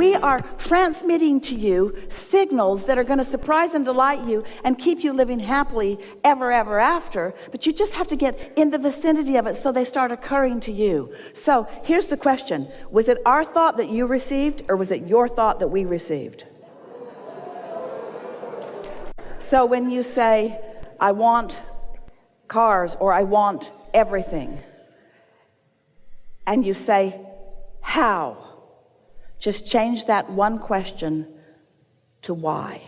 we are transmitting to you signals that are going to surprise and delight you and keep you living happily ever after. But you just have to get in the vicinity of it so they start occurring to you. So here's the question. Was it our thought that you received, or was it your thought that we received? So when you say, I want cars, or I want everything, and you say, how? Just change that one question to why.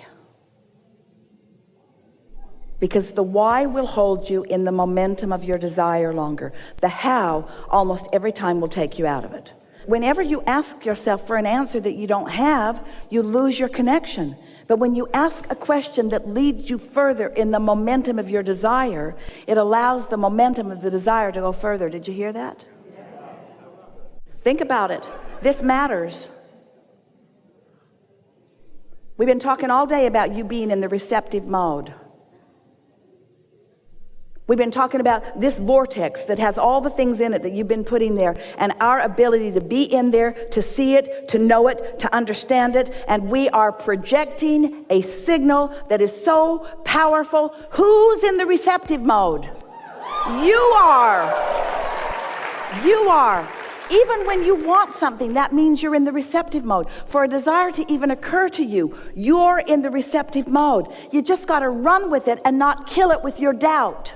Because the why will hold you in the momentum of your desire longer. The how, almost every time, will take you out of it. Whenever you ask yourself for an answer that you don't have, you lose your connection. But when you ask a question that leads you further in the momentum of your desire, it allows the momentum of the desire to go further. Did you hear that? Think about it. This matters. We've been talking all day about you being in the receptive mode. We've been talking about this vortex that has all the things in it that you've been putting there, and our ability to be in there, to see it, to know it, to understand it. And we are projecting a signal that is so powerful. Who's in the receptive mode? You are. You are. Even when you want something, that means you're in the receptive mode. For a desire to even occur to you, you're in the receptive mode. You just got to run with it and not kill it with your doubt.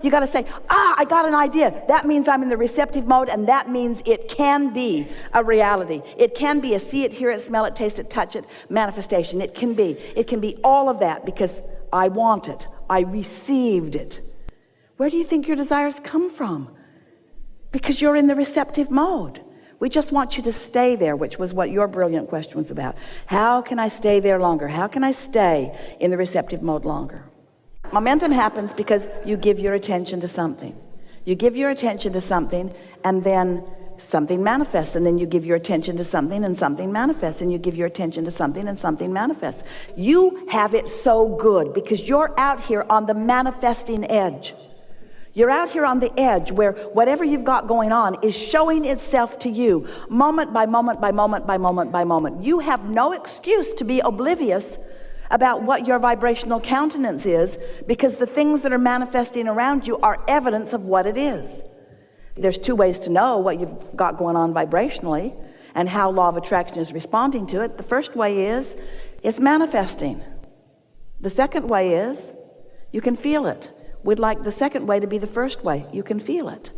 You got to say, I got an idea. That means I'm in the receptive mode, and that means it can be a reality. It can be a see it, hear it, smell it, taste it, touch it manifestation. It can be. It can be all of that because I want it. I received it. Where do you think your desires come from? Because you're in the receptive mode. We just want you to stay there, which was what your brilliant question was about. How can I stay there longer? How can I stay in the receptive mode longer? Momentum happens because you give your attention to something. You give your attention to something, and then something manifests, and then you give your attention to something, and something manifests, and you give your attention to something, and something manifests. You have it so good because you're out here on the manifesting edge. You're out here on the edge where whatever you've got going on is showing itself to you moment by moment by moment by moment by moment. You have no excuse to be oblivious about what your vibrational countenance is, because the things that are manifesting around you are evidence of what it is. There's two ways to know what you've got going on vibrationally and how law of attraction is responding to it. The first way is it's manifesting. The second way is you can feel it. We'd like the second way to be the first way. You can feel it.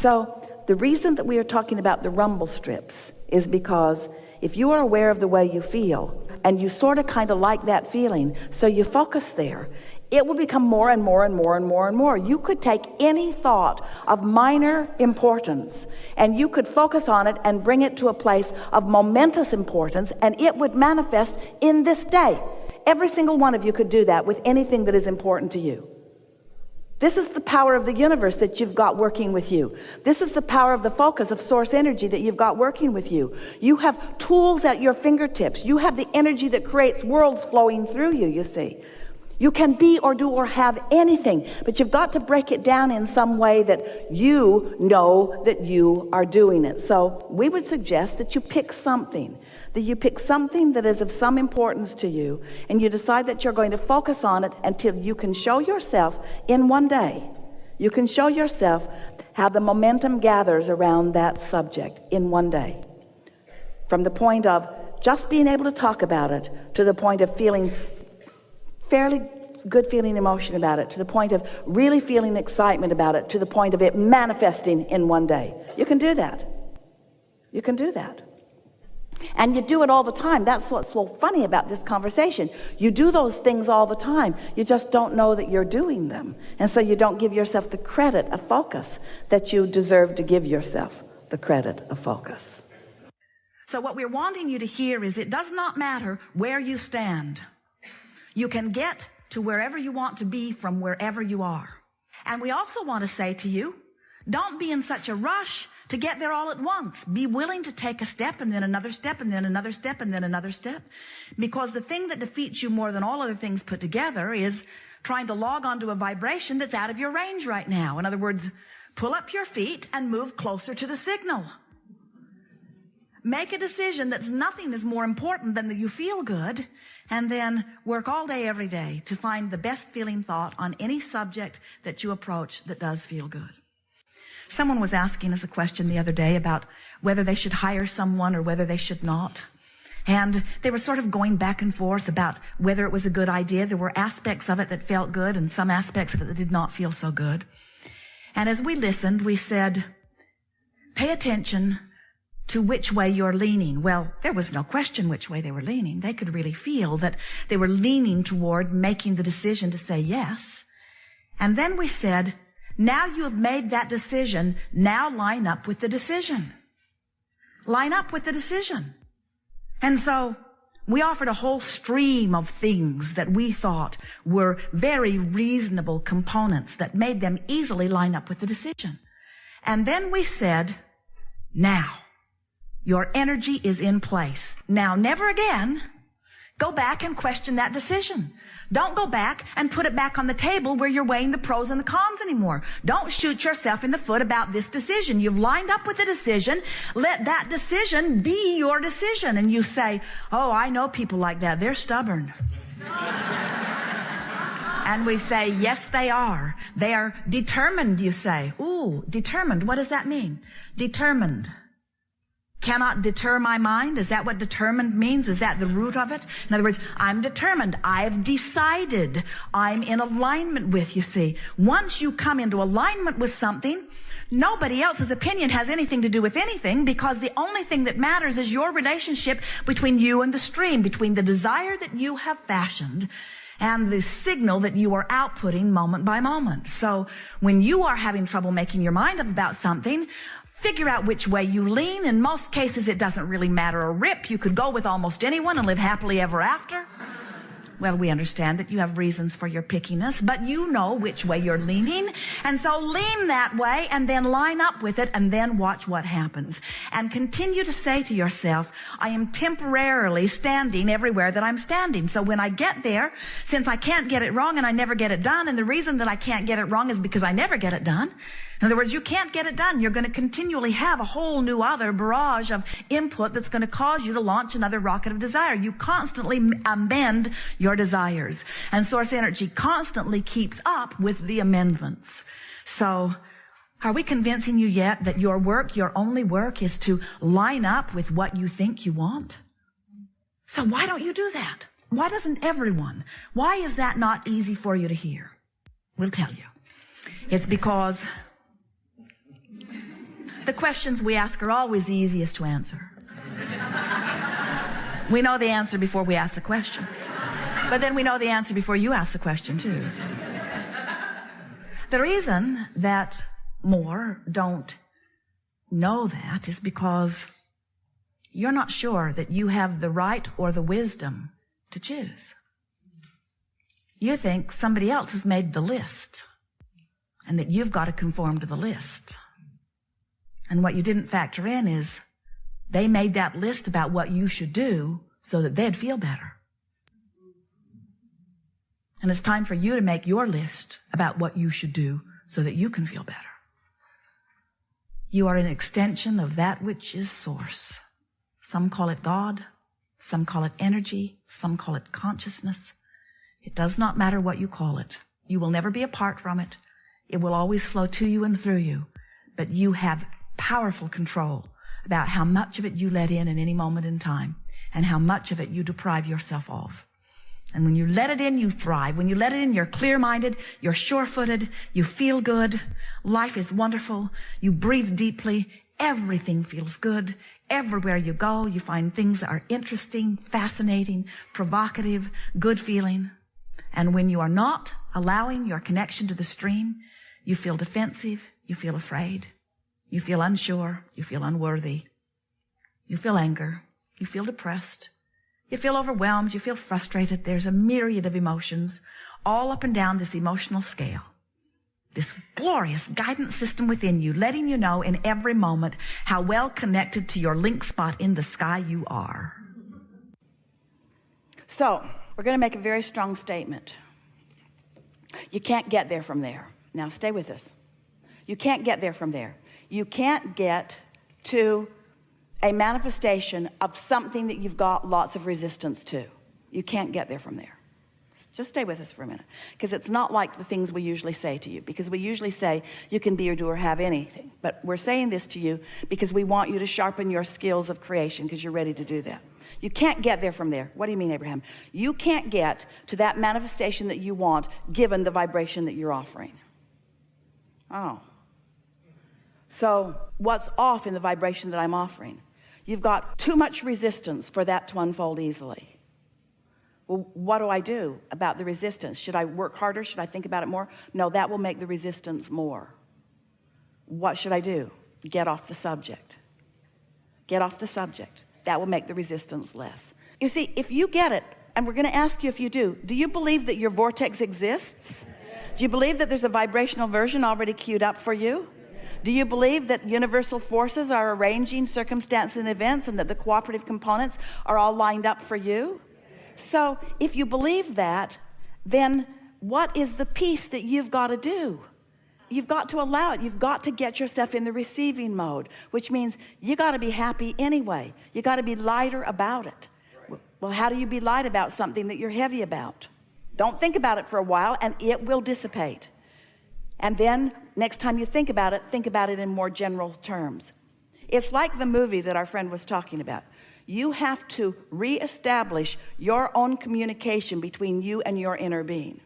So the reason that we are talking about the rumble strips is because if you are aware of the way you feel, and you sort of kind of like that feeling, so you focus there, it will become more and more and more and more and more. You could take any thought of minor importance, and you could focus on it and bring it to a place of momentous importance, and it would manifest in this day. Every single one of you could do that with anything that is important to you. This is the power of the universe that you've got working with you. This is the power of the focus of source energy that you've got working with you. You have tools at your fingertips. You have the energy that creates worlds flowing through you, you see. You can be or do or have anything, but you've got to break it down in some way that you know that you are doing it. So we would suggest that you pick something, that is of some importance to you, and you decide that you're going to focus on it until you can show yourself in one day. You can show yourself how the momentum gathers around that subject in one day. From the point of just being able to talk about it to the point of feeling fairly good feeling emotion about it, to the point of really feeling excitement about it, to the point of it manifesting in one day. You can do that. You can do that. And you do it all the time. That's what's so funny about this conversation. You do those things all the time. You just don't know that you're doing them. And so you don't give yourself the credit of focus that you deserve to give yourself the credit of focus. So what we're wanting you to hear is it does not matter where you stand. You can get to wherever you want to be from wherever you are. And we also want to say to you, don't be in such a rush to get there all at once. Be willing to take a step and then another step and then another step and then another step. Because the thing that defeats you more than all other things put together is trying to log onto a vibration that's out of your range right now. In other words, pull up your feet and move closer to the signal. make a decision that's nothing is more important than that you feel good, and then work all day, every day to find the best feeling thought on any subject that you approach that does feel good. Someone was asking us a question the other day about whether they should hire someone or whether they should not. And they were sort of going back and forth about whether it was a good idea. There were aspects of it that felt good and some aspects of it that did not feel so good. And as we listened, we said, pay attention to which way you're leaning. Well, there was no question which way they were leaning. They could really feel that they were leaning toward making the decision to say yes. And then we said, now you have made that decision. Now line up with the decision. Line up with the decision. And so we offered a whole stream of things that we thought were very reasonable components that made them easily line up with the decision. And then we said, now, your energy is in place. Now, never again go back and question that decision. Don't go back and put it back on the table where you're weighing the pros and the cons anymore. Don't shoot yourself in the foot about this decision. You've lined up with the decision. Let that decision be your decision. And you say, oh, I know people like that. They're stubborn. And we say, yes, they are. They are determined, you say. Ooh, determined. What does that mean? Determined. Cannot deter my mind? Is that what determined means? Is that the root of it? In other words, I'm determined. I've decided. I'm in alignment with, you see. Once you come into alignment with something, nobody else's opinion has anything to do with anything, because the only thing that matters is your relationship between you and the stream, between the desire that you have fashioned and the signal that you are outputting moment by moment. So when you are having trouble making your mind up about something, figure out which way you lean. In most cases, it doesn't really matter a rip. You could go with almost anyone and live happily ever after. Well, we understand that you have reasons for your pickiness, but you know which way you're leaning. And so lean that way and then line up with it and then watch what happens. And continue to say to yourself, I am temporarily standing everywhere that I'm standing. So when I get there, since I can't get it wrong and I never get it done, and the reason that I can't get it wrong is because I never get it done. In other words, you can't get it done. You're going to continually have a whole new other barrage of input that's going to cause you to launch another rocket of desire. You constantly amend your desires. And source energy constantly keeps up with the amendments. So, are we convincing you yet that your work, your only work, is to line up with what you think you want? So why don't you do that? Why doesn't everyone? Why is that not easy for you to hear? We'll tell you. It's because the questions we ask are always the easiest to answer. We know the answer before we ask the question. But then we know the answer before you ask the question, too. So. The reason that more don't know that is because you're not sure that you have the right or the wisdom to choose. You think somebody else has made the list and that you've got to conform to the list. And what you didn't factor in is they made that list about what you should do so that they'd feel better. And it's time for you to make your list about what you should do so that you can feel better. You are an extension of that which is source. Some call it God, some call it energy, some call it consciousness. It does not matter what you call it. You will never be apart from it. It will always flow to you and through you. But you have powerful control about how much of it you let in any moment in time and how much of it you deprive yourself of. And when you let it in, you thrive. When you let it in, you're clear-minded, you're sure-footed, you feel good, life is wonderful, you breathe deeply, everything feels good. Everywhere you go, you find things that are interesting, fascinating, provocative, good feeling. And when you are not allowing your connection to the stream, you feel defensive, you feel afraid, you feel unsure, you feel unworthy, you feel anger, you feel depressed, you feel overwhelmed, you feel frustrated. There's a myriad of emotions all up and down this emotional scale. This glorious guidance system within you, letting you know in every moment how well connected to your link spot in the sky you are. So, we're going to make a very strong statement. You can't get there from there. Now, stay with us. You can't get there from there. You can't get to a manifestation of something that you've got lots of resistance to. You can't get there from there. Just stay with us for a minute, because it's not like the things we usually say to you, because we usually say you can be or do or have anything, but we're saying this to you because we want you to sharpen your skills of creation, because you're ready to do that. You can't get there from there. What do you mean, Abraham? You can't get to that manifestation that you want given the vibration that you're offering. Oh. So what's off in the vibration that I'm offering? You've got too much resistance for that to unfold easily. Well, what do I do about the resistance? Should I work harder? Should I think about it more? No, that will make the resistance more. What should I do? Get off the subject. Get off the subject. That will make the resistance less. You see, if you get it, and we're going to ask you if you do you believe that your vortex exists? Do you believe that there's a vibrational version already queued up for you? Do you believe that universal forces are arranging circumstances and events, and that the cooperative components are all lined up for you? So if you believe that, then what is the piece that you've got to do? You've got to allow it. You've got to get yourself in the receiving mode, which means you got to be happy anyway. You got to be lighter about it. Well, how do you be light about something that you're heavy about? Don't think about it for a while, and it will dissipate. And then next time you think about it in more general terms. It's like the movie that our friend was talking about. You have to reestablish your own communication between you and your inner being.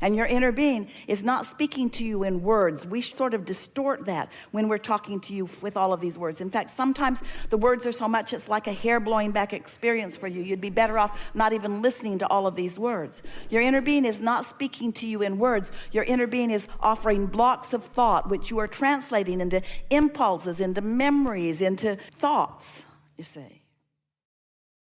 And your inner being is not speaking to you in words. We sort of distort that when we're talking to you with all of these words. In fact, sometimes the words are so much it's like a hair blowing back experience for you. You'd be better off not even listening to all of these words. Your inner being is not speaking to you in words. Your inner being is offering blocks of thought, which you are translating into impulses, into memories, into thoughts, you see.